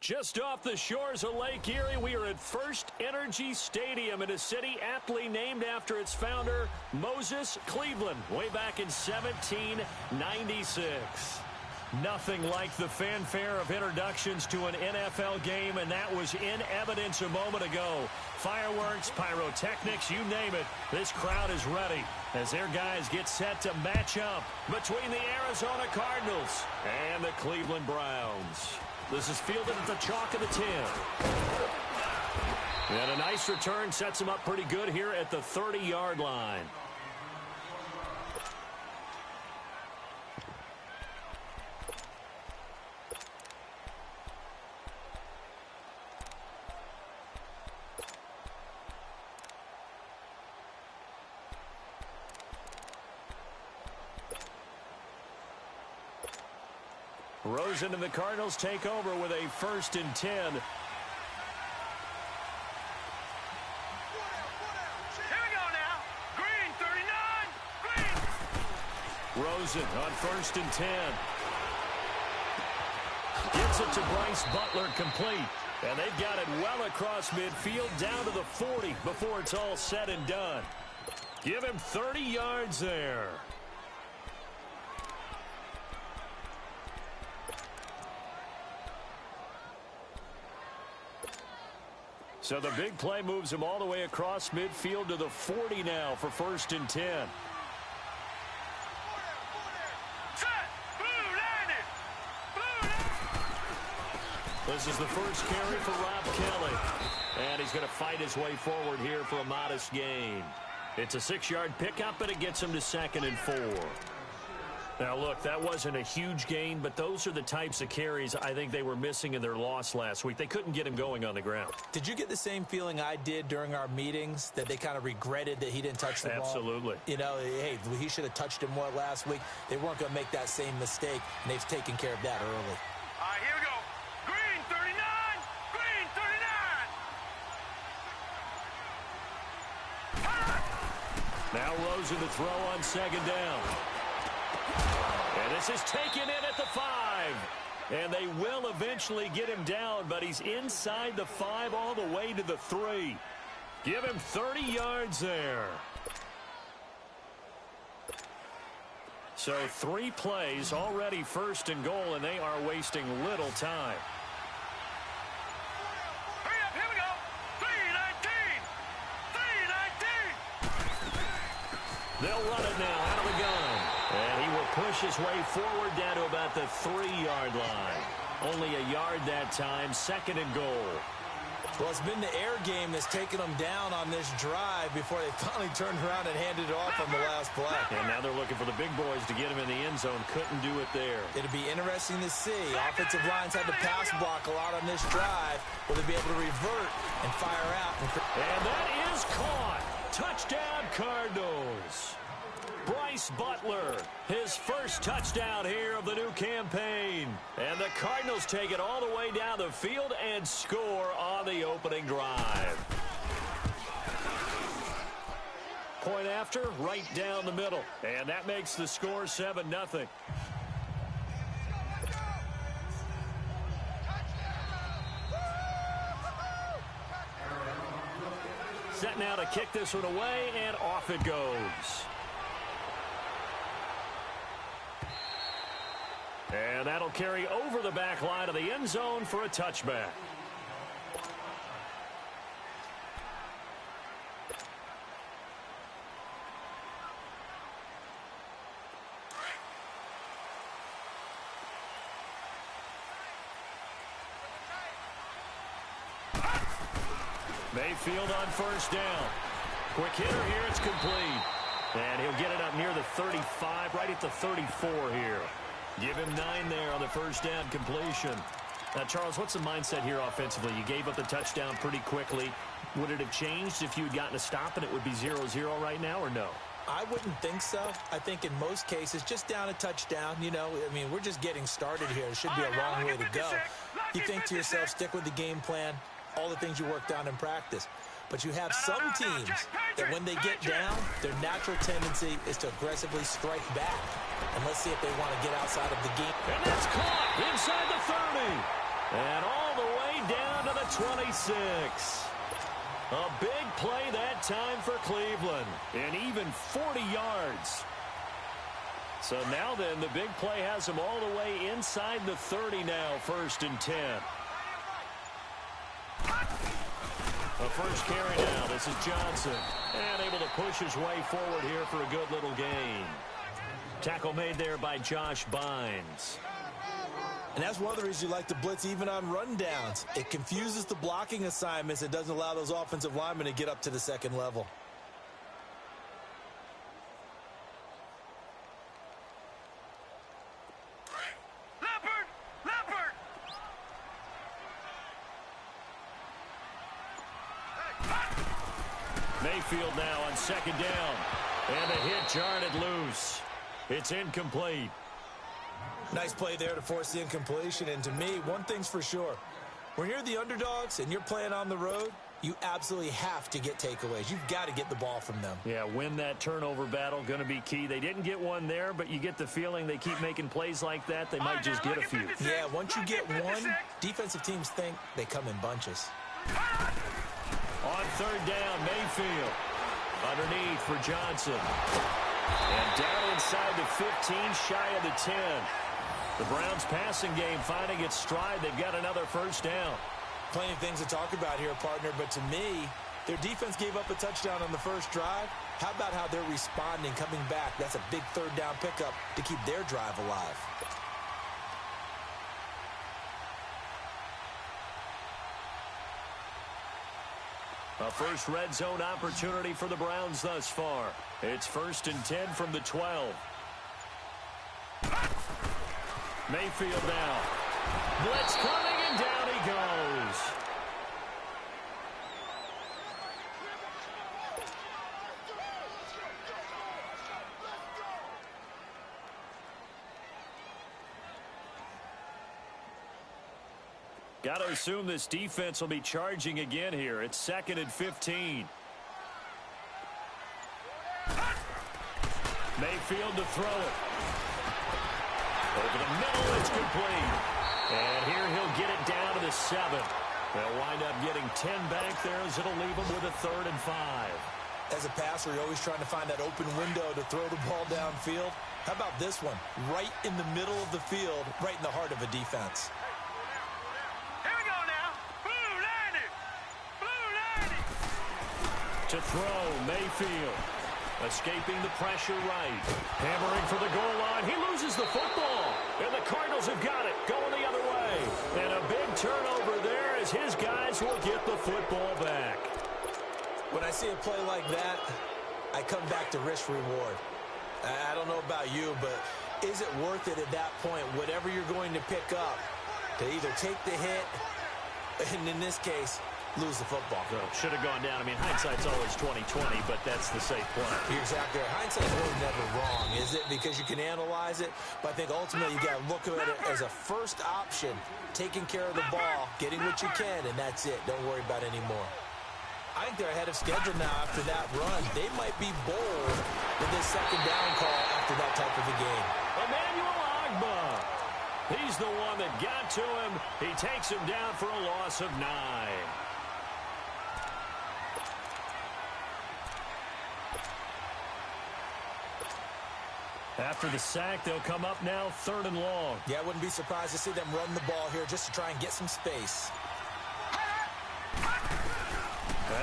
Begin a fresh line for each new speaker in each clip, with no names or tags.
Just off the shores of Lake Erie, we are at First Energy Stadium in a city aptly named after its founder, Moses Cleveland, way back in 1796. Nothing like the fanfare of introductions to an NFL game, and that was in evidence a moment ago. Fireworks, pyrotechnics, you name it, this crowd is ready as their guys get set to match up between the Arizona Cardinals and the Cleveland Browns. This is fielded at the chalk of the 10. And a nice return sets him up pretty good here at the 30-yard line. Rosen and the Cardinals take over with a 1st and 10.
Here we go now. Green, 39. Green.
Rosen on 1st and 10. Gets it to Bryce Butler, complete. And they've got it well across midfield down to the 40 before it's all said and done. Give him 30 yards there. So the big play moves him all the way across midfield to the 40 now for 1st and 10. This is the first carry for Rob Kelly. And he's going to fight his way forward here for a modest gain. It's a 6-yard pickup, and it gets him to 2nd and 4. Now, look, that wasn't a huge gain, but those are the types of carries I think they were missing in their loss last week. They couldn't get him going on the ground.
Did you get the same feeling I did during our meetings, that they kind of regretted that he didn't touch the ball?
Absolutely.
You know, hey, he should have touched him more last week. They weren't going to make that same mistake, and they've taken care of that early.
All right, here we go. Green, 39. Green, 39.
Now Rosen to throw on 2nd down. And this is taken in at the 5. And they will eventually get him down, but he's inside the 5 all the way to the 3. Give him 30 yards there. So 3 plays, already 1st and goal, and they are wasting little time.
Hurry up, here we go. 319. 319.
They'll run it now out of the gun. And he will push his way forward down to about the 3-yard line. Only a yard that time, 2nd and goal.
Well, it's been the air game that's taken them down on this drive before they finally turned around and handed it off on the last play.
And now they're looking for the big boys to get him in the end zone. Couldn't do it there.
It'll be interesting to see. Offensive lines had to pass block a lot on this drive. Will they be able to revert and fire out?
And that is caught. Touchdown, Cardinals. Bryce Butler, his first touchdown here of the new campaign. And the Cardinals take it all the way down the field and score on the opening drive. Point after, right down the middle. And that makes the score 7-0. Set now to kick this one away, and off it goes. And that'll carry over the back line of the end zone for a touchback. Mayfield on 1st down. Quick hitter here, it's complete. And he'll get it up near the 35, right at the 34 here. Give him 9 there on the 1st down completion. Now, Charles, what's the mindset here offensively? You gave up the touchdown pretty quickly. Would it have changed if you had gotten a stop and it would be 0-0 right now, or no?
I wouldn't think so. I think in most cases, just down a touchdown, you know, I mean, we're just getting started here. It should be a long way to go. You think to yourself, stick with the game plan, all the things you worked on in practice. But you have some teams that when they get down, their natural tendency is to aggressively strike back. And let's see if they want to get outside of the game.
And that's caught inside the 30. And all the way way down to the 26. A big play that time for Cleveland, and even 40 yards. So now then, the big play has them all the way inside the 30 now, 1st and 10. The first carry now. This is Johnson. And able to push his way forward here for a good little gain. Tackle made there by Josh Bynes.
And that's one of the reasons you like to blitz even on rundowns. It confuses the blocking assignments. It doesn't allow those offensive linemen to get up to the second level.
Mayfield now on 2nd down. And the hit jarred it loose. It's incomplete.
Nice play there to force the incompletion. And to me, one thing's for sure. When you're the underdogs and you're playing on the road, you absolutely have to get takeaways. You've got to get the ball from them.
Yeah, win that turnover battle, going to be key. They didn't get one there, but you get the feeling they keep making plays like that, they might just get a few.
Yeah, once you get one, defensive teams think they come in bunches.
On 3rd down, Mayfield. Underneath for Johnson. And down inside the 15, shy of the 10. The Browns passing game finding its stride. They've got another 1st down.
Plenty of things to talk about here, partner, but to me, their defense gave up a touchdown on the first drive. How about how they're responding, coming back? That's a big 3rd down pickup to keep their drive alive.
A first red zone opportunity for the Browns thus far. It's 1st and 10 from the 12. Mayfield now. Blitz coming, and down he goes. Got to assume this defense will be charging again here. It's 2nd and 15. Mayfield to throw it. Over the middle, it's complete. And here he'll get it down to the 7. They'll wind up getting 10 back there as it'll leave them with a 3rd and 5.
As a passer, you're always trying to find that open window to throw the ball downfield. How about this one? Right in the middle of the field, right in the heart of a defense.
To throw, Mayfield. Escaping the pressure right. Hammering for the goal line. He loses the football. And the Cardinals have got it. Going the other way. And a big turnover there as his guys will get the football back.
When I see a play like that, I come back to risk-reward. I don't know about you, but is it worth it at that point, whatever you're going to pick up, to either take the hit, and in this case, lose the football?
So, should have gone down. I mean, hindsight's always 20/20, but that's the safe play.
You're exactly right. Hindsight's really never wrong, is it? Because you can analyze it, but I think ultimately you got to look at it as a first option, taking care of the ball, getting what you can, and that's it. Don't worry about any more. I think they're ahead of schedule now after that run. They might be bold with this 2nd down call after that type of a game.
Emmanuel Agba. He's the one that got to him. He takes him down for a loss of 9. After the sack, they'll come up now 3rd and long.
Yeah, I wouldn't be surprised to see them run the ball here just to try and get some space.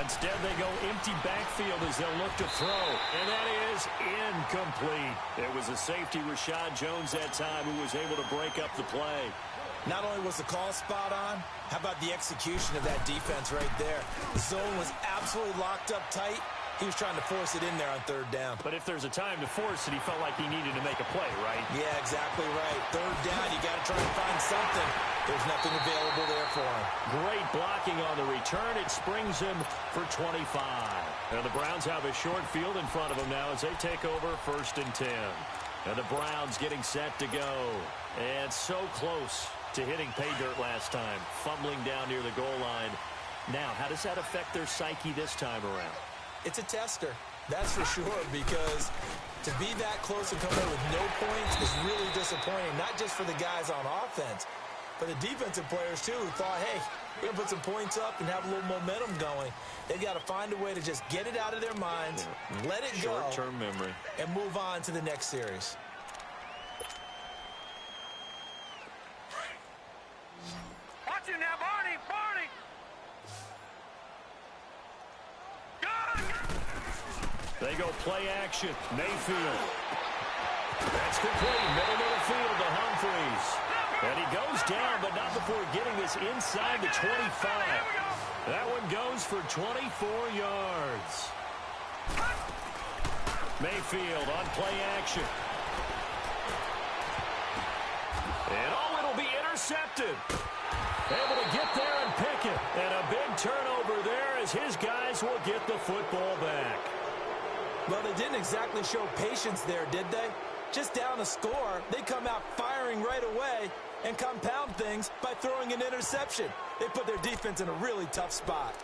Instead, they go empty backfield as they'll look to throw. And that is incomplete. It was a safety, Rashad Jones, that time, who was able to break up the play.
Not only was the call spot on, how about the execution of that defense right there? The zone was absolutely locked up tight. He was trying to force it in there on 3rd down.
But if there's a time to force it, he felt like he needed to make a play, right?
Yeah, exactly right. 3rd down, you got to try and find something. There's nothing available there for him.
Great blocking on the return. It springs him for 25. And the Browns have a short field in front of them now as they take over 1st and 10. And the Browns getting set to go. And so close to hitting pay dirt last time. Fumbling down near the goal line. Now, how does that affect their psyche this time around?
It's a tester, that's for sure, because to be that close and come away with no points is really disappointing, not just for the guys on offense, for the defensive players, too, who thought, hey, we're going to put some points up and have a little momentum going. They've got to find a way to just get it out of their minds, let it go,
short-term memory,
and move on to the next series.
Watch you now, Barney! Barney!
They go play action. Mayfield. That's complete. Middle of the field to Humphreys. And he goes down, but not before getting this inside the 25. That one goes for 24 yards. Mayfield on play action. And it'll be intercepted. Able to get there and pick it. And a big turnover there as his guys will get the football back.
Well, they didn't exactly show patience there, did they? Just down a score, they come out firing right away and compound things by throwing an interception. They put their defense in a really tough spot.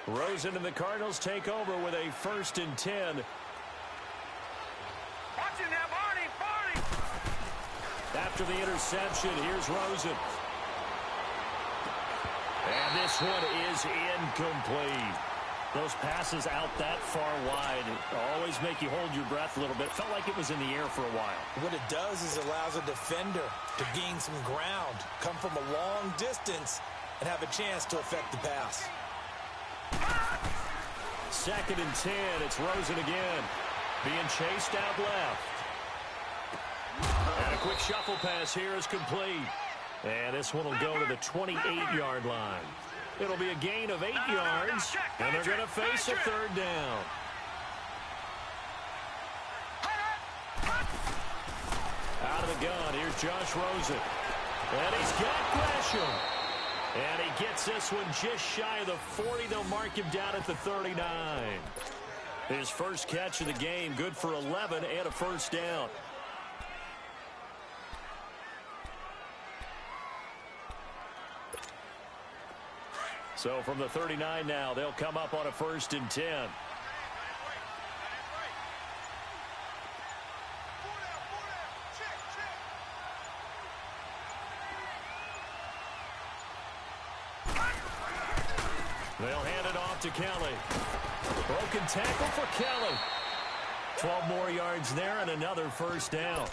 Rosen and the Cardinals take over with a 1st and 10.
Watch him now, Barney! Barney!
After the interception, here's Rosen. And this one is incomplete. Those passes out that far wide always make you hold your breath a little bit. Felt like it was in the air for a while.
What it does is it allows a defender to gain some ground, come from a long distance, and have a chance to affect the pass.
2nd and 10. It's Rosen again. Being chased out left. And a quick shuffle pass here is complete. And this one will go to the 28-yard line. It'll be a gain of 8 yards, and they're going to face a 3rd down. Out of the gun, here's Josh Rosen. And he's got Gresham. And he gets this one just shy of the 40. They'll mark him down at the 39. His first catch of the game, good for 11 and a 1st down. So from the 39 now, they'll come up on a 1st and 10. They'll hand it off to Kelly. Broken tackle for Kelly. 12 more yards there and another 1st down.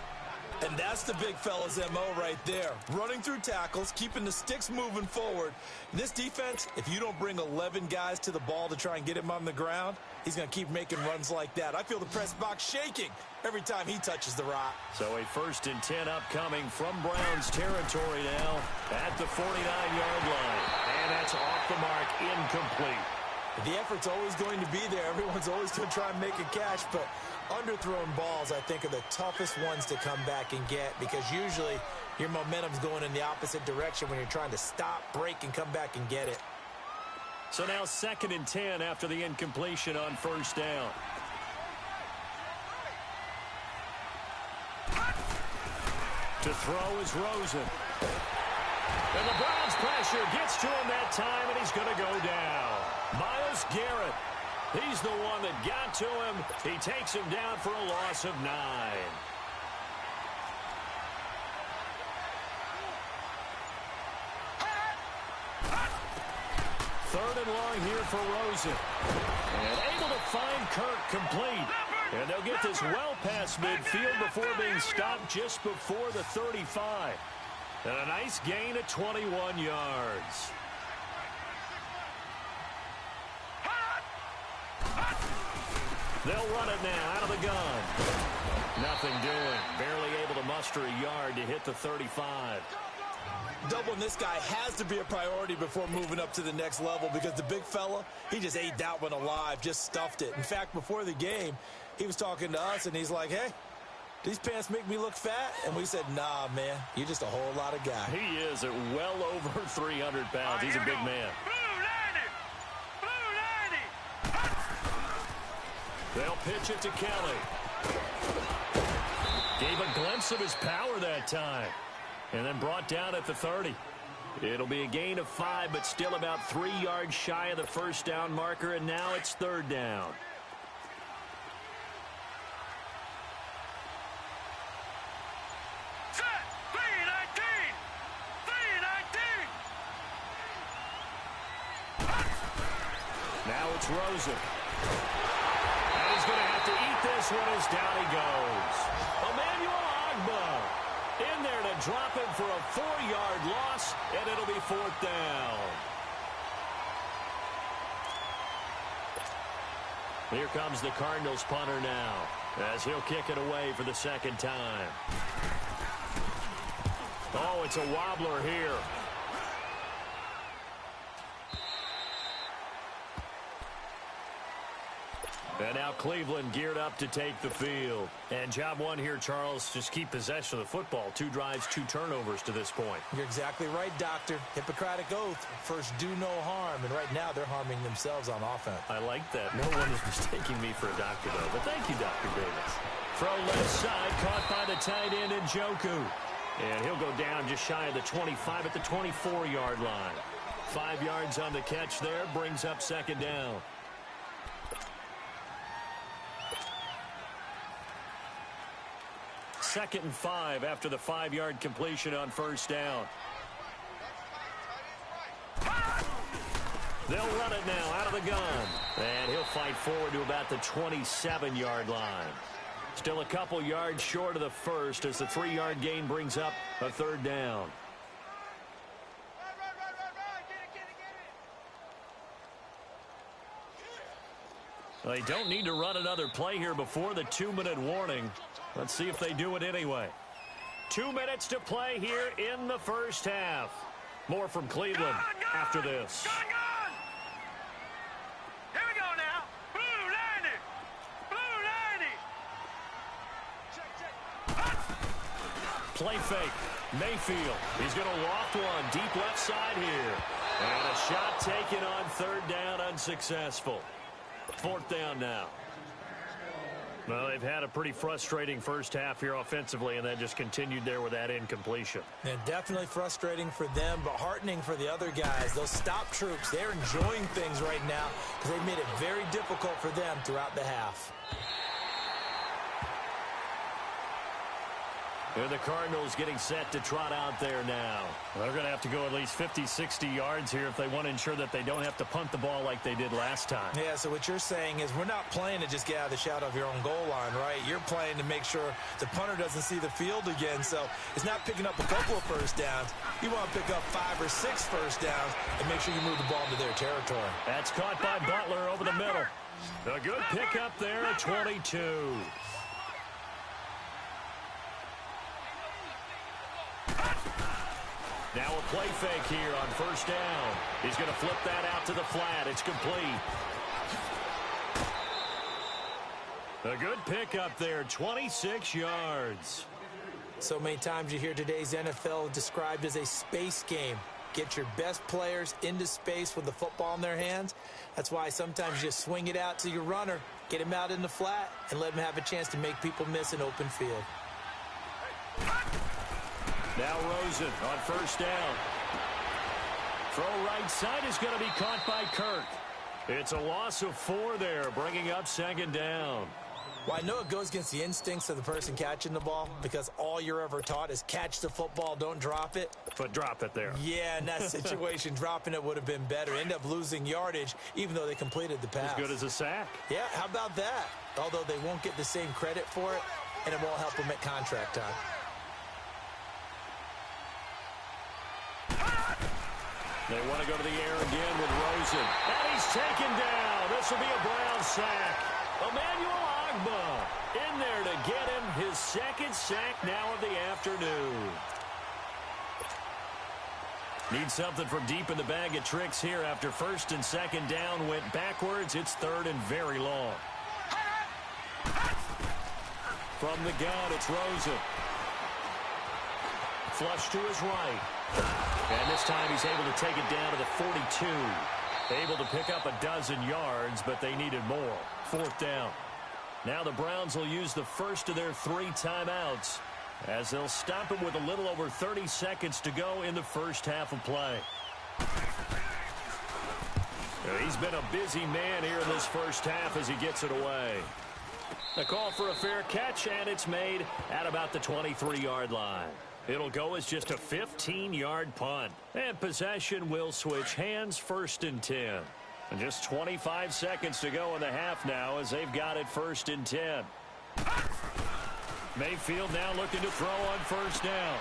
And that's the big fella's MO right there. Running through tackles, keeping the sticks moving forward. This defense, if you don't bring 11 guys to the ball to try and get him on the ground, he's going to keep making runs like that. I feel the press box shaking every time he touches the rock.
So a 1st and 10 upcoming from Browns territory now at the 49-yard line. And that's off the mark, incomplete.
The effort's always going to be there. Everyone's always going to try and make a catch, but underthrown balls, I think, are the toughest ones to come back and get because usually your momentum's going in the opposite direction when you're trying to stop, break, and come back and get it.
So now 2nd and 10 after the incompletion on 1st down. To throw is Rosen. And the Browns pressure gets to him that time, and he's going to go down. Myles Garrett. He's the one that got to him. He takes him down for a loss of 9. Third and long here for Rosen. And able to find Kirk complete. And they'll get this well past midfield before being stopped just before the 35. And a nice gain of 21 yards. They'll run it now out of the gun. Nothing doing. Barely able to muster a yard to hit the 35.
Doubling this guy has to be a priority before moving up to the next level because the big fella, he just ate that one alive, just stuffed it. In fact, before the game, he was talking to us, and he's like, hey, these pants make me look fat? And we said, nah, man, you're just a whole lot of guy.
He is at well over 300 pounds. He's a big man. They'll pitch it to Kelly. Gave a glimpse of his power that time. And then brought down at the 30. It'll be a gain of 5, but still about 3 yards shy of the 1st down marker, and now it's 3rd down. Now it's Rosen. And he's going to have to eat this one as down he goes. Emmanuel Ogbah in there to drop him for a 4-yard loss, and it'll be 4th down. Here comes the Cardinals punter now, as he'll kick it away for the 2nd time. Oh, it's a wobbler here. And now Cleveland geared up to take the field. And job one here, Charles, just keep possession of the football. 2 drives, 2 turnovers to this point.
You're exactly right, Doctor. Hippocratic oath. First, do no harm. And right now, they're harming themselves on offense.
I like that. No one is mistaking me for a doctor, though. But thank you, Dr. Davis. Throw left side, caught by the tight end, Njoku. And he'll go down just shy of the 25 at the 24-yard line. 5 yards on the catch there, brings up 2nd down. Second and 5 after the 5-yard completion on 1st down. They'll run it now out of the gun. And he'll fight forward to about the 27-yard line. Still a couple yards short of the first as the 3-yard gain brings up a 3rd down. They don't need to run another play here before the 2-minute warning. Let's see if they do it anyway. 2 minutes to play here in the 1st half. More from Cleveland after this.
Here we go now. Blue 90.
Play fake. Mayfield. He's going to loft one deep left side here. And a shot taken on 3rd down, unsuccessful. 4th down now. Well, they've had a pretty frustrating first half here offensively, and then just continued there with that incompletion.
And definitely frustrating for them, but heartening for the other guys. Those stop troops, they're enjoying things right now because they've made it very difficult for them throughout the half.
And the Cardinals getting set to trot out there now. They're going to have to go at least 50, 60 yards here if they want to ensure that they don't have to punt the ball like they did last time.
Yeah, so what you're saying is we're not playing to just get out of the shadow of your own goal line, right? You're playing to make sure the punter doesn't see the field again. So it's not picking up a couple of first downs. You want to pick up 5 or 6 first downs and make sure you move the ball into their territory.
That's caught by Butler over the middle. A good pickup there at 22. Now a play fake here on 1st down. He's going to flip that out to the flat. It's complete. A good pickup there, 26 yards.
So many times you hear today's NFL described as a space game. Get your best players into space with the football in their hands. That's why sometimes you just swing it out to your runner, get him out in the flat, and let him have a chance to make people miss an open field.
Now Rosen on 1st down. Throw right side is going to be caught by Kirk. It's a loss of 4 there, bringing up 2nd down.
Well, I know it goes against the instincts of the person catching the ball because all you're ever taught is catch the football, don't drop it.
But drop it there.
Yeah, in that situation, dropping it would have been better. End up losing yardage, even though they completed the pass.
As good as a sack.
Yeah, how about that? Although they won't get the same credit for it, and it won't help them at contract time.
They want to go to the air again with Rosen. And he's taken down. This will be a Brown sack. Emmanuel Ogbah in there to get him his 2nd sack now of the afternoon. Need something from deep in the bag of tricks here after 1st and 2nd down went backwards. It's 3rd and very long. From the gun, it's Rosen. Flush to his right. And this time he's able to take it down to the 42. Able to pick up a dozen yards, but they needed more. 4th down. Now the Browns will use the first of their 3 timeouts as they'll stop him with a little over 30 seconds to go in the first half of play. He's been a busy man here in this first half as he gets it away. A call for a fair catch, and it's made at about the 23-yard line. It'll go as just a 15-yard punt. And possession will switch hands, 1st and 10. And just 25 seconds to go in the half now as they've got it 1st and 10. Mayfield now looking to throw on 1st down.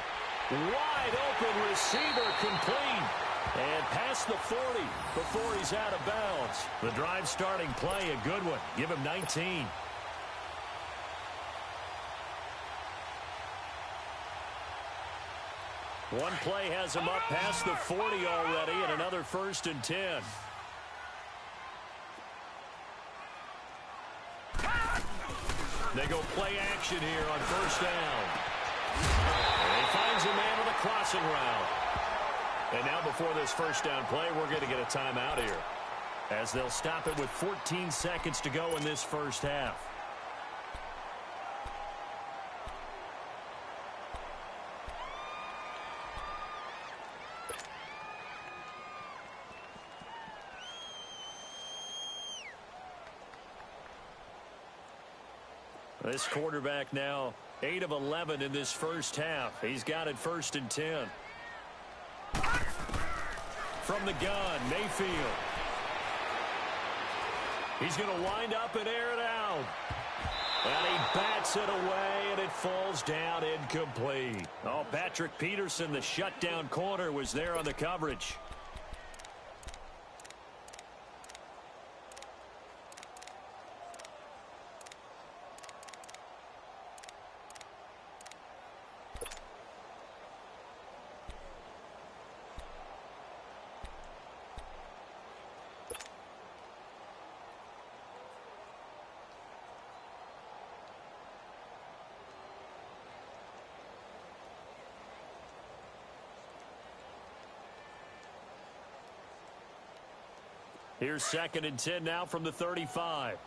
Wide open receiver complete. And past the 40 before he's out of bounds. The drive starting play, a good one. Give him 19. One play has him up past the 40 already, and another 1st and 10. They go play action here on 1st down. And he finds a man on the crossing route. And now before this 1st down play, we're going to get a timeout here, as they'll stop it with 14 seconds to go in this 1st half. This quarterback now 8 of 11 in this 1st half. He's got it 1st and 10. From the gun, Mayfield. He's going to wind up and air it out. And he bats it away, and it falls down incomplete. Oh, Patrick Peterson, the shutdown corner, was there on the coverage. Here's 2nd and 10 now from the 35.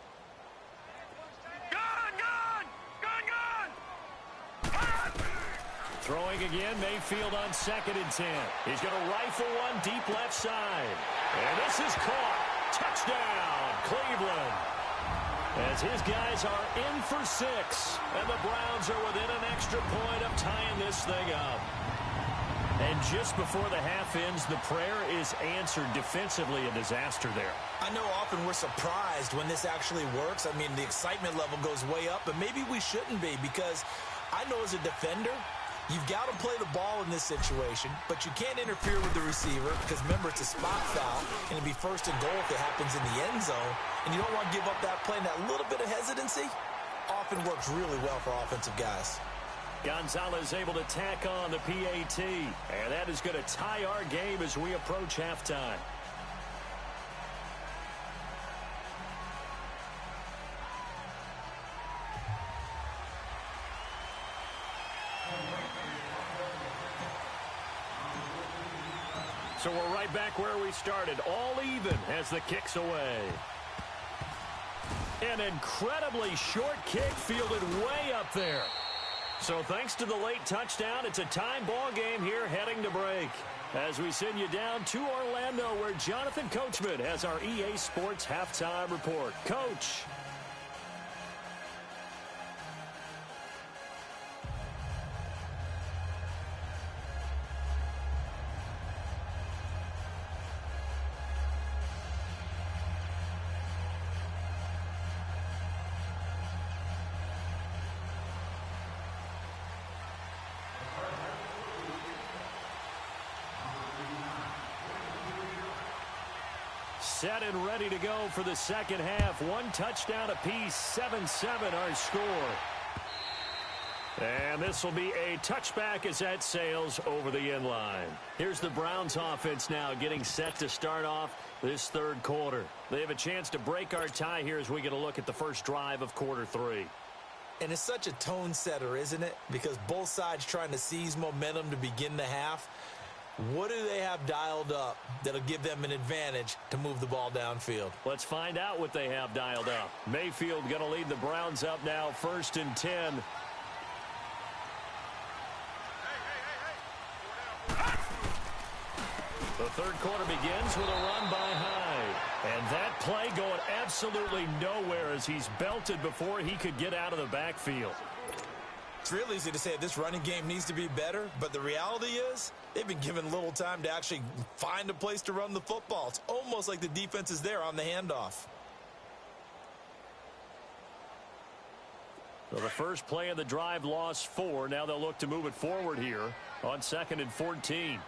Throwing again, Mayfield on 2nd and 10. He's going to rifle one deep left side. And this is caught. Touchdown, Cleveland. As his guys are in for 6. And the Browns are within an extra point of tying this thing up. And just before the half ends, the prayer is answered. Defensively, a disaster there.
I know often we're surprised when this actually works. I mean, the excitement level goes way up, but maybe we shouldn't be, because I know as a defender, you've got to play the ball in this situation, but you can't interfere with the receiver because, remember, it's a spot foul, and it'll be 1st and goal if it happens in the end zone, and you don't want to give up that play. And that little bit of hesitancy often works really well for offensive guys.
Gonzalez able to tack on the PAT, and that is going to tie our game as we approach halftime. So we're right back where we started, all even as the kick's away. An incredibly short kick fielded way up there. So thanks to the late touchdown, it's a time ball game here heading to break. As we send you down to Orlando, where Jonathan Coachman has our EA Sports Halftime Report. Coach. Set and ready to go for the 2nd half. One touchdown apiece, 7-7 our score. And this will be a touchback as that sails over the end line. Here's the Browns offense now getting set to start off this 3rd quarter. They have a chance to break our tie here as we get a look at the first drive of quarter 3.
And it's such a tone setter, isn't it? Because both sides trying to seize momentum to begin the half. What do they have dialed up that'll give them an advantage to move the ball downfield? Let's find out what they have dialed up. Mayfield going to lead the Browns up now, 1st and 10. The 3rd quarter begins with a run by Hyde. And that play going absolutely nowhere as he's belted before he could get out of the backfield. It's real easy to say this running game needs to be better, but the reality is They've been given little time to actually find a place to run the football. It's almost like the defense is there on the handoff.
So the first play of the drive lost 4. Now they'll look to move it forward here on 2nd and 14.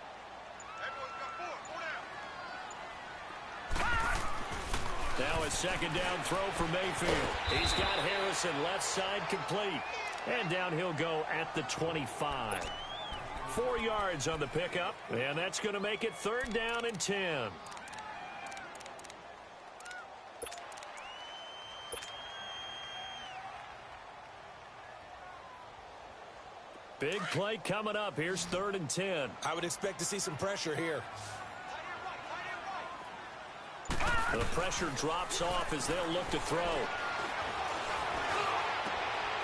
Now a second down throw for Mayfield. He's got Harrison left side complete. And down he'll go at the 25. 4 yards on the pickup. And that's going to make it 3rd down and 10. Big play coming up. Here's 3rd and 10.
I would expect to see some pressure here.
The pressure drops off as they'll look to throw.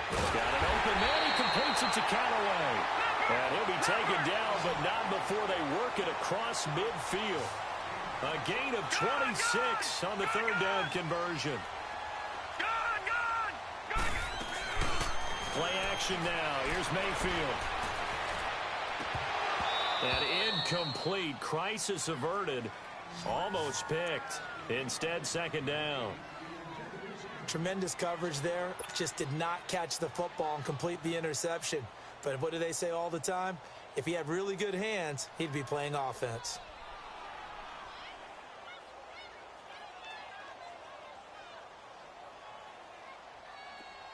He's got an open man. He completes it to Callaway. And he'll be taken down, but not before they work it across midfield. A gain of 26 on the 3rd down conversion. Play action now. Here's Mayfield. And incomplete. Crisis averted. Almost picked. Instead, 2nd down.
Tremendous coverage there. Just did not catch the football and complete the interception. But what do they say all the time? If he had really good hands, he'd be playing offense.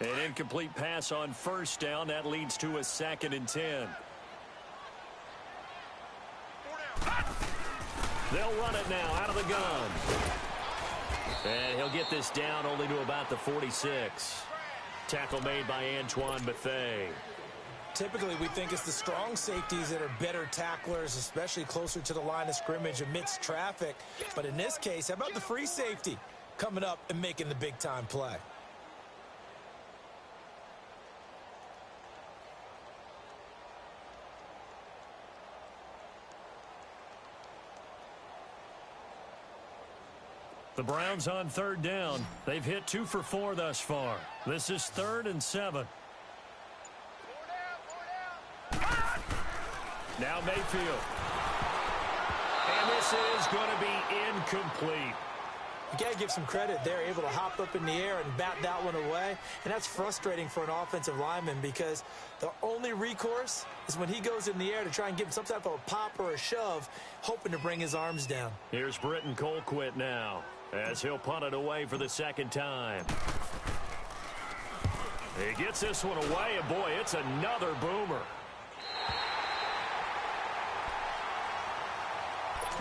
An incomplete pass on 1st down. That leads to a 2nd and 10. They'll run it now out of the gun. And he'll get this down only to about the 46. Tackle made by Antoine Bethea.
Typically, we think it's the strong safeties that are better tacklers, especially closer to the line of scrimmage amidst traffic. But in this case, how about the free safety coming up and making the big-time play?
The Browns on 3rd down. They've hit 2 for 4 thus far. This is 3rd and 7. Now Mayfield. And this is going to be incomplete.
You got to give some credit. They're able to hop up in the air and bat that one away. And that's frustrating for an offensive lineman because the only recourse is when he goes in the air to try and give him some type of a pop or a shove, hoping to bring his arms down.
Here's Britton Colquitt now as he'll punt it away for the 2nd time. He gets this one away, and boy, it's another boomer.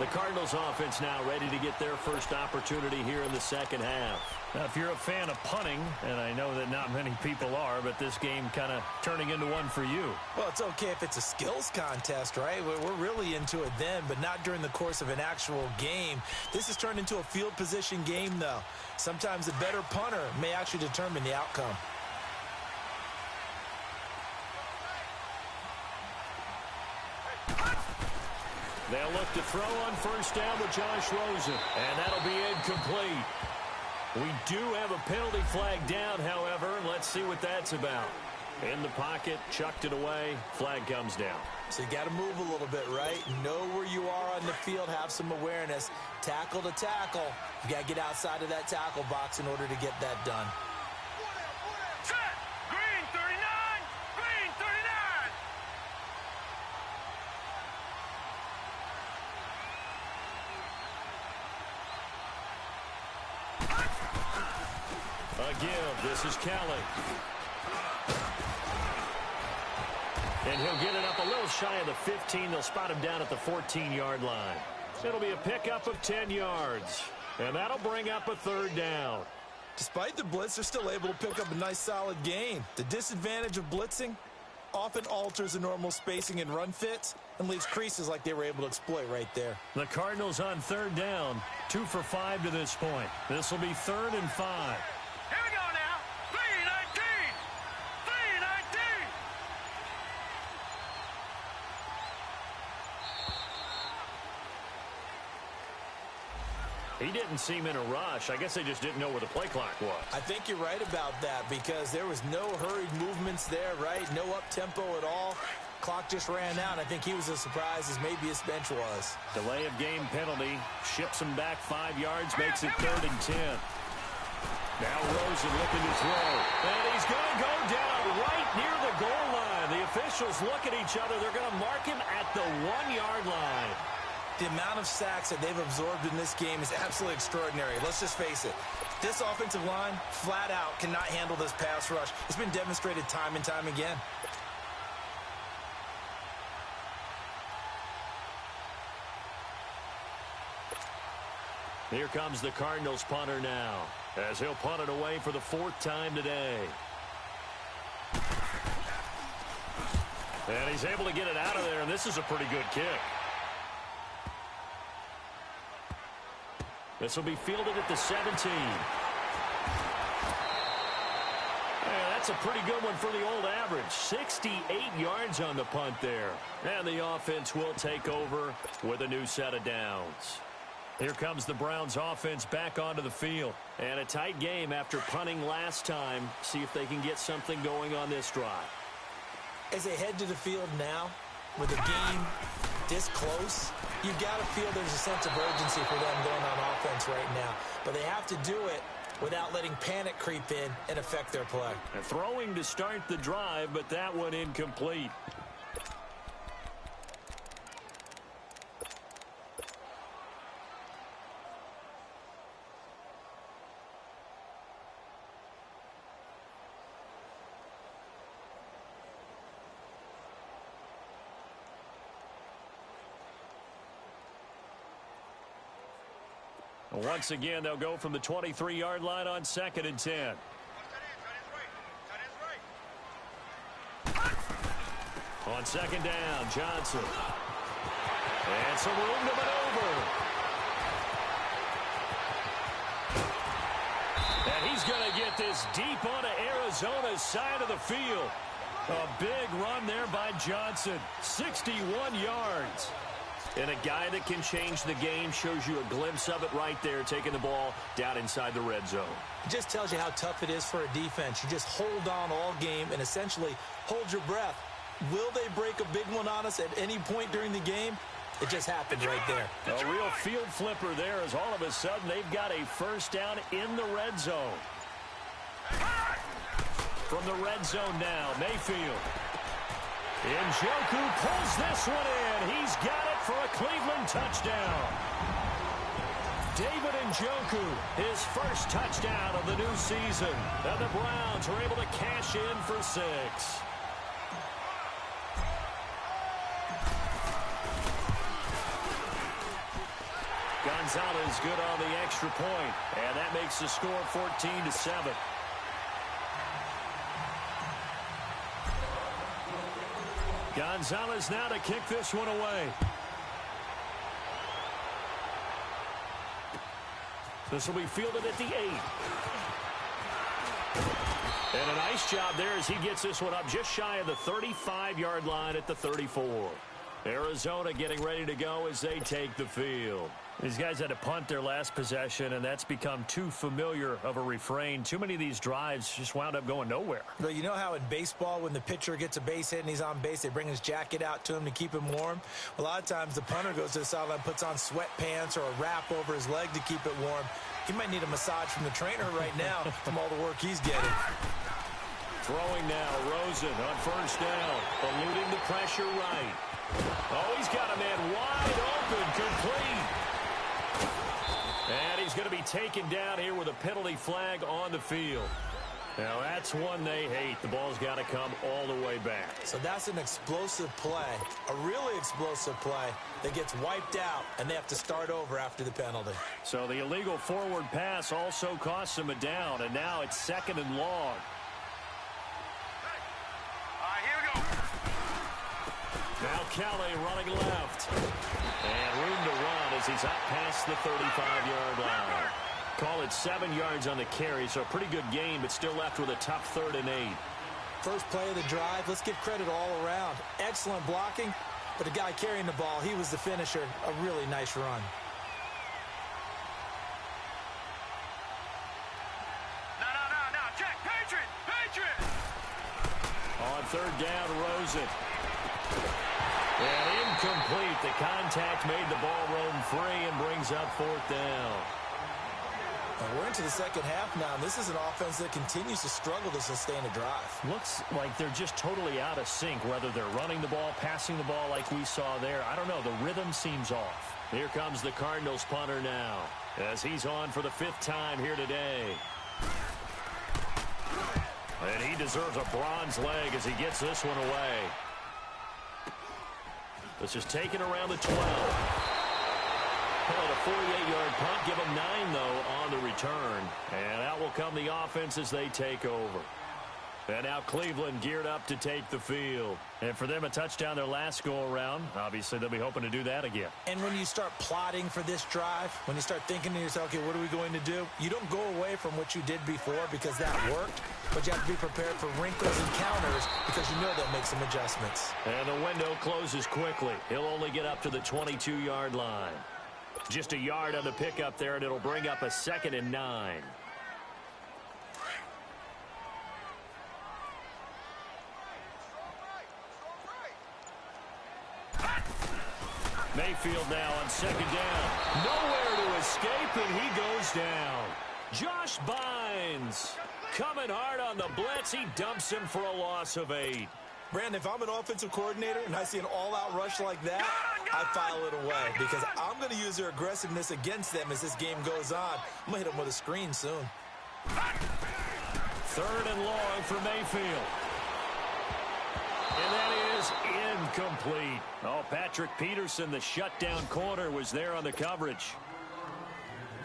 The Cardinals offense now ready to get their first opportunity here in the 2nd half. Now, if you're a fan of punting, and I know that not many people are, but this game kind of turning into one for you.
Well, it's okay if it's a skills contest, right? We're really into it then, but not during the course of an actual game. This has turned into a field position game, though. Sometimes the better punter may actually determine the outcome.
They'll look to throw on 1st down with Josh Rosen, and that'll be incomplete. We do have a penalty flag down, however. Let's see what that's about. In the pocket, chucked it away, flag comes down.
So you got to move a little bit, right? Know where you are on the field, have some awareness. Tackle to tackle. You got to get outside of that tackle box in order to get that done.
Set. Green 39. Green 39.
A give. This is Kelly. And he'll get it up a little shy of the 15. They'll spot him down at the 14-yard line. It'll be a pickup of 10 yards. And that'll bring up a 3rd down.
Despite the blitz, they're still able to pick up a nice solid gain. The disadvantage of blitzing often alters the normal spacing and run fits and leaves creases like they were able to exploit right there.
The Cardinals on 3rd down, 2 for 5 to this point. This will be 3rd and 5.
Here we go now. 319. 319.
He didn't seem in a rush. I guess they just didn't know where the play clock was.
I think you're right about that because there was no hurried movements there, right? No up-tempo at all. Clock just ran out. I think he was as surprised as maybe his bench was.
Delay of game penalty. Ships him back 5 yards. Makes it 3rd and 10. Now Rosen looking to throw. And he's going to go down right near the goal line. The officials look at each other. They're going to mark him at the 1-yard line.
The amount of sacks that they've absorbed in this game is absolutely extraordinary. Let's just face it. This offensive line, flat out, cannot handle this pass rush. It's been demonstrated time and time again.
Here comes the Cardinals punter now, as he'll punt it away for the 4th time today. And he's able to get it out of there, and this is a pretty good kick. This will be fielded at the 17. And that's a pretty good one for the old average. 68 yards on the punt there. And the offense will take over with a new set of downs. Here comes the Browns offense back onto the field. And a tight game after punting last time. See if they can get something going on this drive.
As they head to the field now, with the game this close, you've got to feel there's a sense of urgency for them going on offense right now. But they have to do it without letting panic creep in and affect their play.
And throwing to start the drive, but that one incomplete. Once again, they'll go from the 23-yard line on 2nd and 10. On 2nd down, Johnson. And some room to maneuver. And he's going to get this deep onto Arizona's side of the field. A big run there by Johnson. 61 yards. And a guy that can change the game, shows you a glimpse of it right there, taking the ball down inside the red zone.
It just tells you how tough it is for a defense. You just hold on all game and essentially hold your breath. Will they break a big one on us at any point during the game? It just happened right there.
A real field flipper there, as all of a sudden they've got a 1st down in the red zone. From the red zone now, Mayfield. Njoku pulls this one in. He's got it for a Cleveland touchdown. David Njoku, his 1st touchdown of the new season. And the Browns are able to cash in for 6. Gonzalez good on the extra point, and that makes the score 14-7. Gonzalez now to kick this one away. This will be fielded at the 8. And a nice job there as he gets this one up just shy of the 35-yard line at the 34. Arizona getting ready to go as they take the field. These guys had to punt their last possession, and that's become too familiar of a refrain. Too many of these drives just wound up going nowhere.
Well, you know how in baseball, when the pitcher gets a base hit and he's on base, they bring his jacket out to him to keep him warm? A lot of times the punter goes to the sideline, puts on sweatpants or a wrap over his leg to keep it warm. He might need a massage from the trainer right now from all the work he's getting.
Throwing now, Rosen on 1st down, eluding the pressure right. Oh, he's got a man wide open, complete. And he's going to be taken down here with a penalty flag on the field. Now, that's one they hate. The ball's got to come all the way back.
So that's an explosive play, a really explosive play that gets wiped out, and they have to start over after the penalty.
So the illegal forward pass also costs him a down, and now it's 2nd and long. Now Kelly running left. And room to run as he's up past the 35-yard line. Call it 7 yards on the carry, so a pretty good game, but still left with a tough 3rd and 8.
First play of the drive, let's give credit all around. Excellent blocking, but the guy carrying the ball, he was the finisher. A really nice run.
No, check, Patriot!
On 3rd down, Rosen. And incomplete. The contact made the ball roam free and brings up fourth down.
And we're into the second half now, and this is an offense that continues to struggle to sustain a drive.
Looks like they're just totally out of sync, whether they're running the ball, passing the ball like we saw there. I don't know. The rhythm seems off. Here comes the Cardinals punter now, as he's on for the 5th time here today. And he deserves a bronze leg as he gets this one away. This is taken around the 12. Call it a 48-yard punt. Give them 9, though, on the return. And out will come the offense as they take over. And now Cleveland geared up to take the field. And for them, a touchdown their last go-around. Obviously, they'll be hoping to do that again.
And when you start plotting for this drive, when you start thinking to yourself, okay, what are we going to do? You don't go away from what you did before because that worked. But you have to be prepared for wrinkles and counters because you know they'll make some adjustments.
And the window closes quickly. He'll only get up to the 22-yard line. Just a yard on the pickup there, and it'll bring up a 2nd and 9. Mayfield now on 2nd down. Nowhere to escape, and he goes down. Josh Bynes coming hard on the blitz. He dumps him for a loss of 8.
Brandon, if I'm an offensive coordinator and I see an all-out rush like that, I file it away because I'm going to use their aggressiveness against them as this game goes on. I'm going to hit them with a screen soon.
3rd and long for Mayfield. And that is incomplete. Oh, Patrick Peterson, the shutdown corner, was there on the coverage.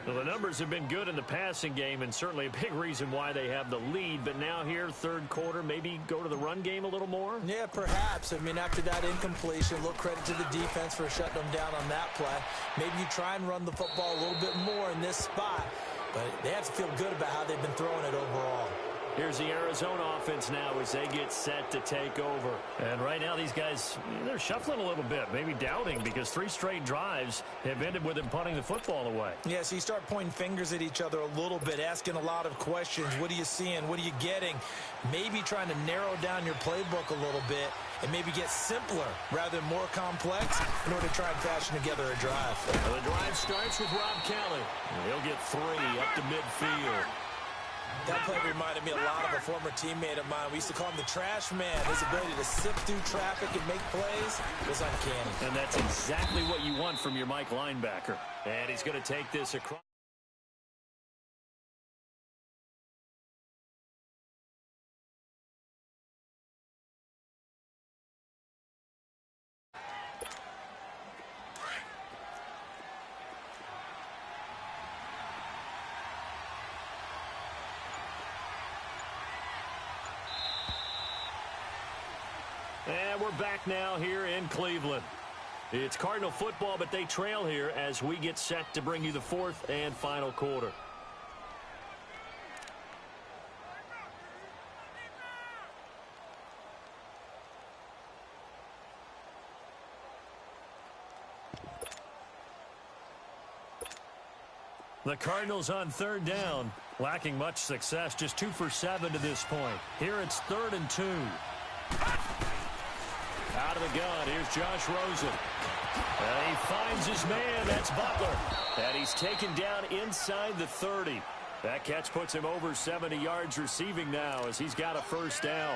Well, the numbers have been good in the passing game, and certainly a big reason why they have the lead. But now here, 3rd quarter, maybe go to the run game a little more?
Yeah, perhaps. I mean, after that incompletion, a little credit to the defense for shutting them down on that play. Maybe you try and run the football a little bit more in this spot. But they have to feel good about how they've been throwing it overall.
Here's the Arizona offense now as they get set to take over. And right now these guys, they're shuffling a little bit, maybe doubting, because 3 straight drives have ended with them punting the football away.
Yeah, so you start pointing fingers at each other a little bit, asking a lot of questions. What are you seeing? What are you getting? Maybe trying to narrow down your playbook a little bit and maybe get simpler rather than more complex in order to try and fashion together a drive.
Well, the drive starts with Rob Kelly. He'll get 3 up to midfield.
That play reminded me a lot of a former teammate of mine. We used to call him the trash man. His ability to sift through traffic and make plays was uncanny.
And that's exactly what you want from your Mike linebacker. And he's going to take this across. And we're back now here in Cleveland. It's Cardinal football, but they trail here as we get set to bring you the 4th and final quarter. The Cardinals on 3rd down, lacking much success, just 2 for 7 to this point. Here it's 3rd and 2. Out of the gun, here's Josh Rosen. He finds his man, that's Butler. And he's taken down inside the 30. That catch puts him over 70 yards receiving now as he's got a 1st down.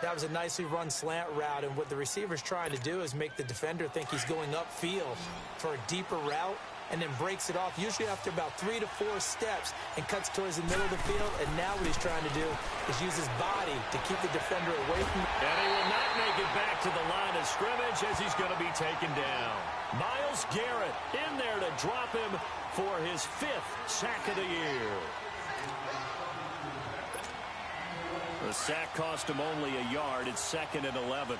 That was a nicely run slant route, and what the receiver's trying to do is make the defender think he's going upfield for a deeper route, and then breaks it off, usually after about 3 to 4 steps, and cuts towards the middle of the field. And now what he's trying to do is use his body to keep the defender away from him.
And he will not make it back to the line of scrimmage as he's going to be taken down. Myles Garrett in there to drop him for his 5th sack of the year. The sack cost him only a yard. It's 2nd and 11.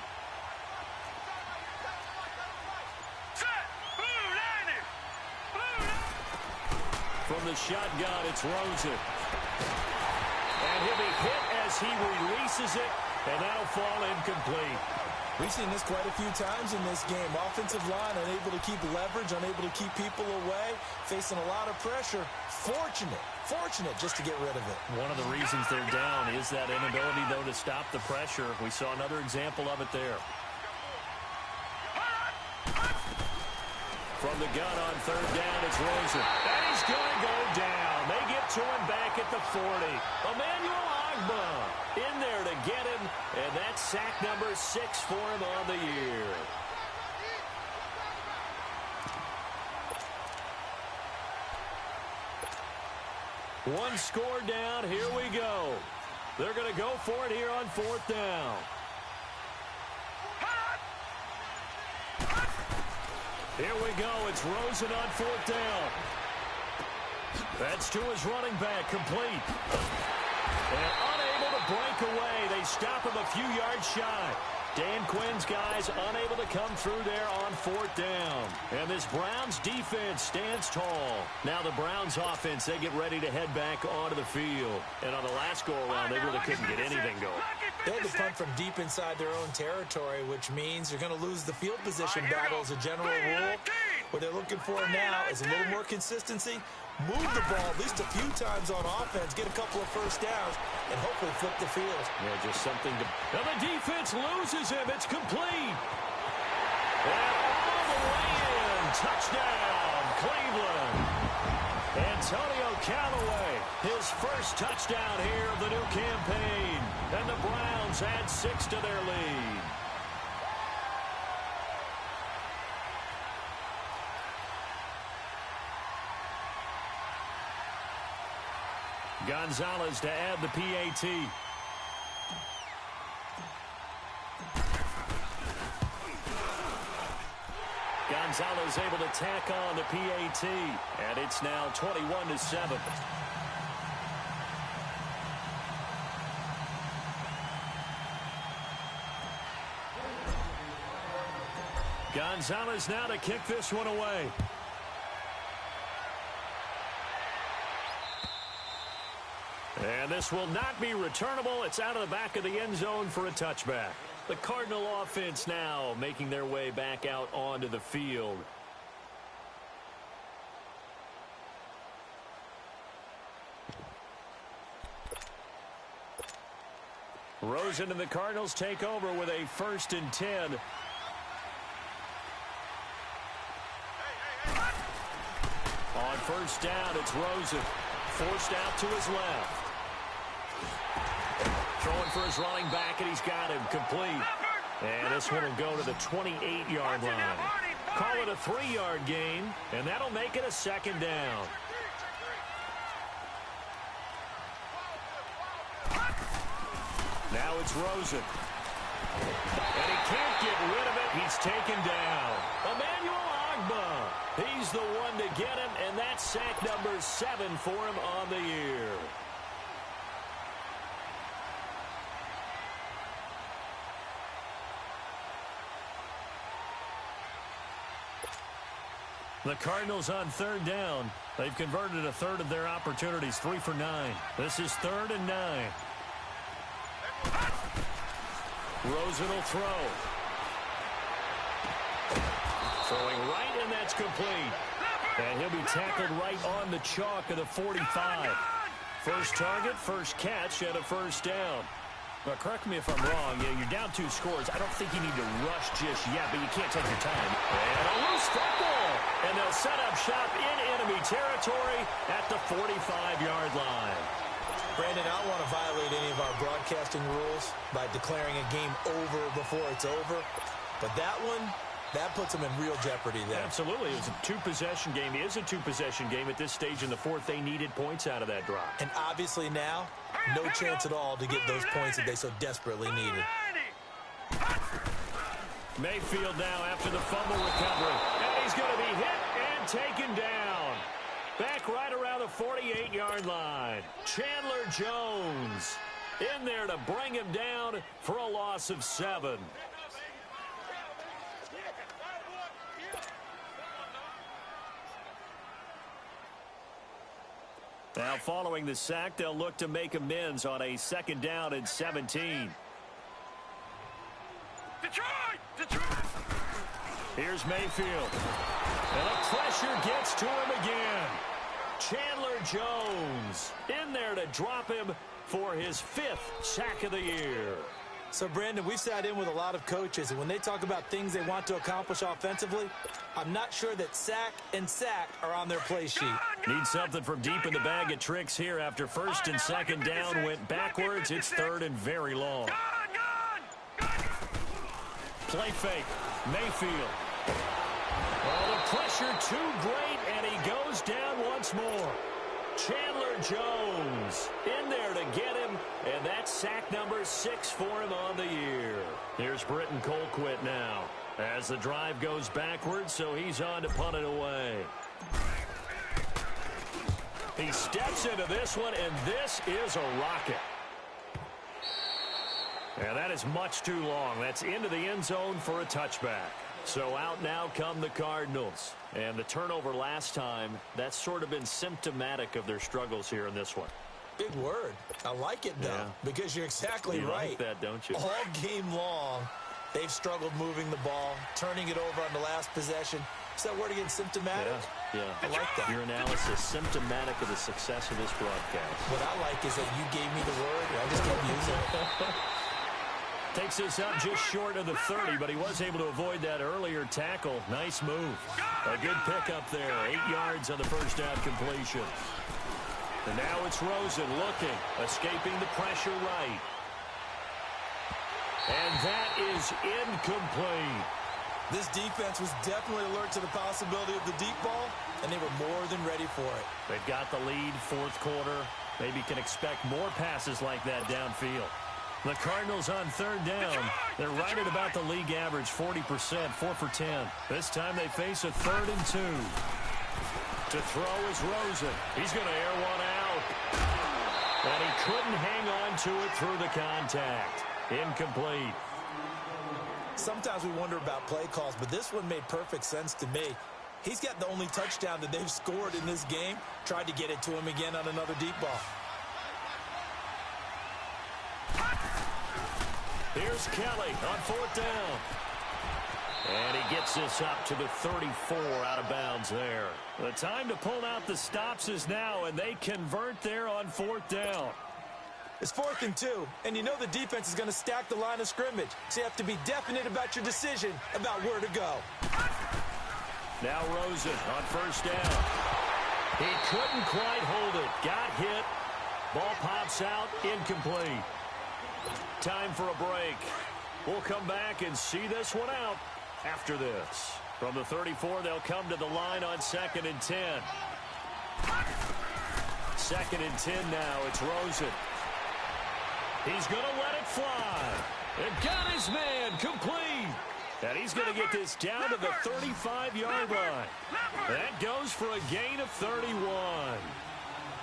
From the shotgun, it's Rosen. And he'll be hit as he releases it, and that'll fall incomplete.
We've seen this quite a few times in this game. Offensive line unable to keep leverage, unable to keep people away, facing a lot of pressure. Fortunate just to get rid of it.
One of the reasons they're down is that inability, though, to stop the pressure. We saw another example of it there. From the gun on third down, it's Rosen. And he's going to go down. They get to him back at the 40. Emmanuel Agba in there to get him, and that's sack number 6 for him on the year. One score down. Here we go. They're going to go for it here on fourth down. Here we go. It's Rosen on fourth down. That's to his running back, complete. And unable to break away. They stop him a few yards shy. Dan Quinn's guys unable to come through there on fourth down. And this Browns defense stands tall. Now the Browns offense, they get ready to head back onto the field. And on the last go-around, they really couldn't get anything going.
They had to punt from deep inside their own territory, which means you're going to lose the field position battle as a general rule. What they're looking for now is a little more consistency, move the ball at least a few times on offense, get a couple of first downs, and hopefully flip the field.
Yeah, just something to... Now the defense loses him. It's complete. And all the way in. Touchdown, Cleveland. Antonio Callaway, his first touchdown here of the new campaign. And the Browns add 6 to their lead. Gonzalez to add the PAT. Gonzalez able to tack on the PAT. And it's now 21-7. Gonzalez now to kick this one away. And this will not be returnable. It's out of the back of the end zone for a touchback. The Cardinal offense now making their way back out onto the field. Rosen and the Cardinals take over with a 1st and 10. On first down, it's Rosen. Forced out to his left. Throwing for his running back, and he's got him complete. And this one will go to the 28-yard line. Call it a 3-yard gain, and that'll make it a 2nd down. Now it's Rosen. And he can't get rid of it. He's taken down. Emmanuel Agba. He's the one to get him, and that's sack number 7 for him on the year. The Cardinals on 3rd down. They've converted a third of their opportunities, 3 for 9. This is 3rd and 9. Rosen will throw. Throwing right, and that's complete. And he'll be tackled right on the chalk of the 45. First target, first catch, and a 1st down. Now, correct me if I'm wrong. You're down 2 scores. I don't think you need to rush just yet, but you can't take your time. And a loose football. And they'll set up shop in enemy territory at the 45-yard line.
Brandon, I don't want to violate any of our broadcasting rules by declaring a game over before it's over. But that one, that puts them in real jeopardy there.
Absolutely. It was a 2-possession game. It is a 2-possession game at this stage in the 4th. They needed points out of that drop.
And obviously now, no chance at all to get those points that they so desperately needed.
Mayfield now after the fumble recovery. And he's going to be hit and taken down. Back right around the 48-yard line. Chandler Jones in there to bring him down for a loss of 7. Now following the sack, they'll look to make amends on a 2nd down and 17.
Detroit!
Here's Mayfield. And the pressure gets to him again. Chandler Jones in there to drop him for his 5th sack of the year.
So, Brandon, we've sat in with a lot of coaches, and when they talk about things they want to accomplish offensively, I'm not sure that sack and sack are on their play sheet.
Need something from deep in the bag of tricks here after first and second down went backwards. It's third and very long. Play fake. Mayfield. Oh, the pressure too great, and he goes down once more. Chandler Jones in there to get him, and that's sack number 6 for him on the year. Here's Britton Colquitt now as the drive goes backwards, so he's on to punt it away. He steps into this one, and this is a rocket. And that is much too long. That's into the end zone for a touchback. So out now come the Cardinals. And the turnover last time, that's sort of been symptomatic of their struggles here in this one.
Big word. I like it, though, because you're exactly right.
You like that, don't you?
All game long, they've struggled moving the ball, turning it over on the last possession. Is that word again, symptomatic?
Yeah.
I like that.
Your analysis, symptomatic of the success of this broadcast.
What I like is that you gave me the word, and I just kept using it.
Takes this up just short of the 30, but he was able to avoid that earlier tackle. Nice move. A good pickup there. 8 yards on the first down completion. And now it's Rosen looking, escaping the pressure right. And that is incomplete.
This defense was definitely alert to the possibility of the deep ball, and they were more than ready for it.
They've got the lead, fourth quarter. Maybe can expect more passes like that downfield. The Cardinals on third down. They're right at about the league average, 40%, 4 for 10. This time they face a 3rd and 2. To throw is Rosen. He's going to air one out. And he couldn't hang on to it through the contact. Incomplete.
Sometimes we wonder about play calls, but this one made perfect sense to me. He's got the only touchdown that they've scored in this game. Tried to get it to him again on another deep ball.
Here's Kelly on 4th down. And he gets this up to the 34 out of bounds there. The time to pull out the stops is now, and they convert there on 4th down.
It's 4th and 2, and you know the defense is going to stack the line of scrimmage, so you have to be definite about your decision about where to go.
Now Rosen on 1st down. He couldn't quite hold it. Got hit. Ball pops out. Incomplete. Time for a break. We'll come back and see this one out after this. From the 34, they'll come to the line on 2nd and 10. 2nd and 10 now. It's Rosen. He's going to let it fly. And got his man complete. And he's going to get this down to the 35-yard line. That goes for a gain of 31.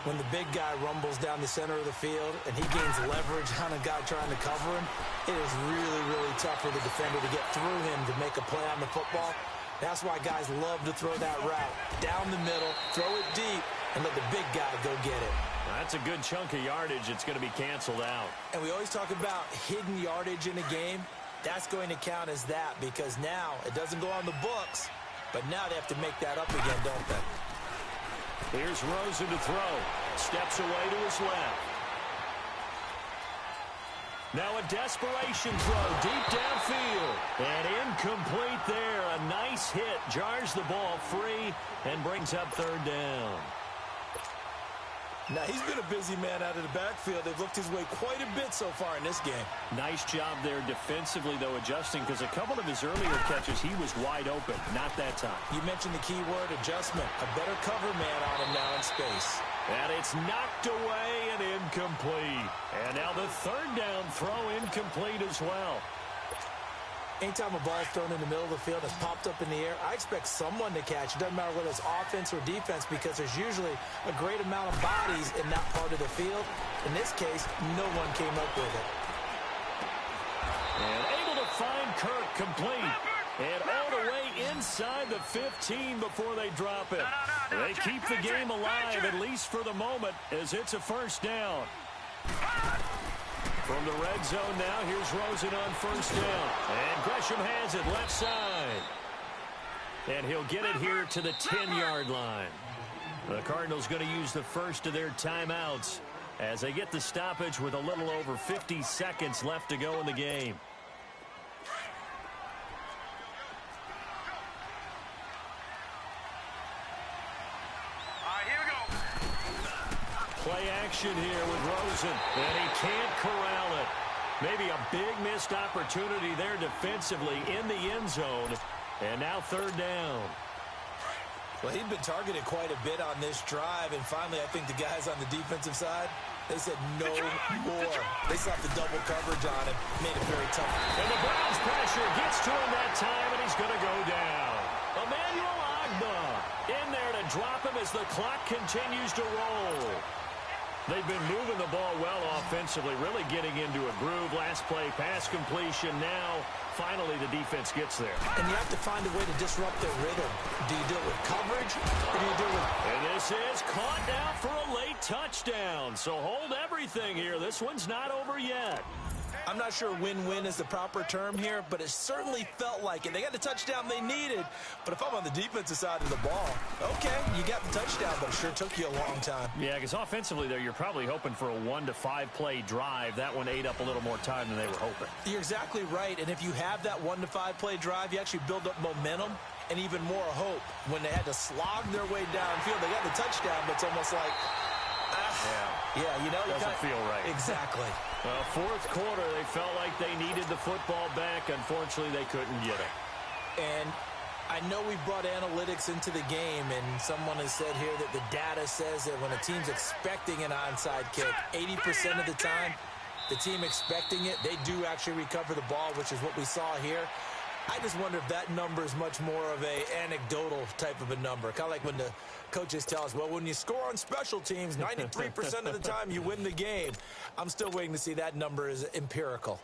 When the big guy rumbles down the center of the field and he gains leverage on a guy trying to cover him, it is really, really tough for the defender to get through him to make a play on the football. That's why guys love to throw that route. Down the middle, throw it deep, and let the big guy go get it.
That's a good chunk of yardage. It's going to be canceled out.
And we always talk about hidden yardage in a game. That's going to count as that because now it doesn't go on the books, but now they have to make that up again, don't they?
Here's Rosen to throw. Steps away to his left. Now a desperation throw deep downfield. And incomplete there. A nice hit. Jars the ball free and brings up 3rd down.
Now, he's been a busy man out of the backfield. They've looked his way quite a bit so far in this game.
Nice job there defensively, though, adjusting, because a couple of his earlier catches, he was wide open. Not that time.
You mentioned the key word, adjustment. A better cover man on him now in space.
And it's knocked away and incomplete. And now the 3rd down throw incomplete as well.
Anytime a ball is thrown in the middle of the field, it's popped up in the air, I expect someone to catch. It doesn't matter whether it's offense or defense because there's usually a great amount of bodies in that part of the field. In this case, no one came up with it.
And able to find Kirk complete. And all the way inside the 15 before they drop it. They keep the game alive, at least for the moment, as it's a 1st down. From the red zone now, here's Rosen on 1st down. And Gresham has it left side. And he'll get it here to the 10-yard line. The Cardinals going to use the first of their timeouts as they get the stoppage with a little over 50 seconds left to go in the game.
Here we go.
Play action here with Rosen, and he can't corral it. Maybe a big missed opportunity there defensively in the end zone, and now third down.
Well, he'd been targeted quite a bit on this drive, and finally I think the guys on the defensive side, they said no more. They slapped the double coverage on him, made it very tough.
And the Browns pressure gets to him that time, and he's going to go down. Emmanuel Agba in there to drop him as the clock continues to roll. They've been moving the ball well offensively, really getting into a groove. Last play, pass completion. Now, finally, the defense gets there.
And you have to find a way to disrupt their rhythm. Do you do it with coverage, or do you do it with...
And this is caught now for a late touchdown. So hold everything here. This one's not over yet.
I'm not sure win-win is the proper term here, but it certainly felt like it. They got the touchdown they needed, but if I'm on the defensive side of the ball, okay, you got the touchdown, but it sure took you a long time.
Yeah, because offensively there, you're probably hoping for a 1 to 5 play drive. That one ate up a little more time than they were hoping.
You're exactly right, and if you have that 1 to 5 play drive, you actually build up momentum and even more hope. When they had to slog their way downfield, they got the touchdown, but it's almost like, yeah, you know,
doesn't feel right.
Exactly.
Well, fourth quarter, they felt like they needed the football back. Unfortunately, they couldn't get it.
And I know we brought analytics into the game, and someone has said here that the data says that when a team's expecting an onside kick, 80% of the time, the team expecting it, they do actually recover the ball, which is what we saw here. I just wonder if that number is much more of a anecdotal type of a number. Kind of like when the coaches tell us, well, when you score on special teams, 93% of the time you win the game. I'm still waiting to see that number is empirical.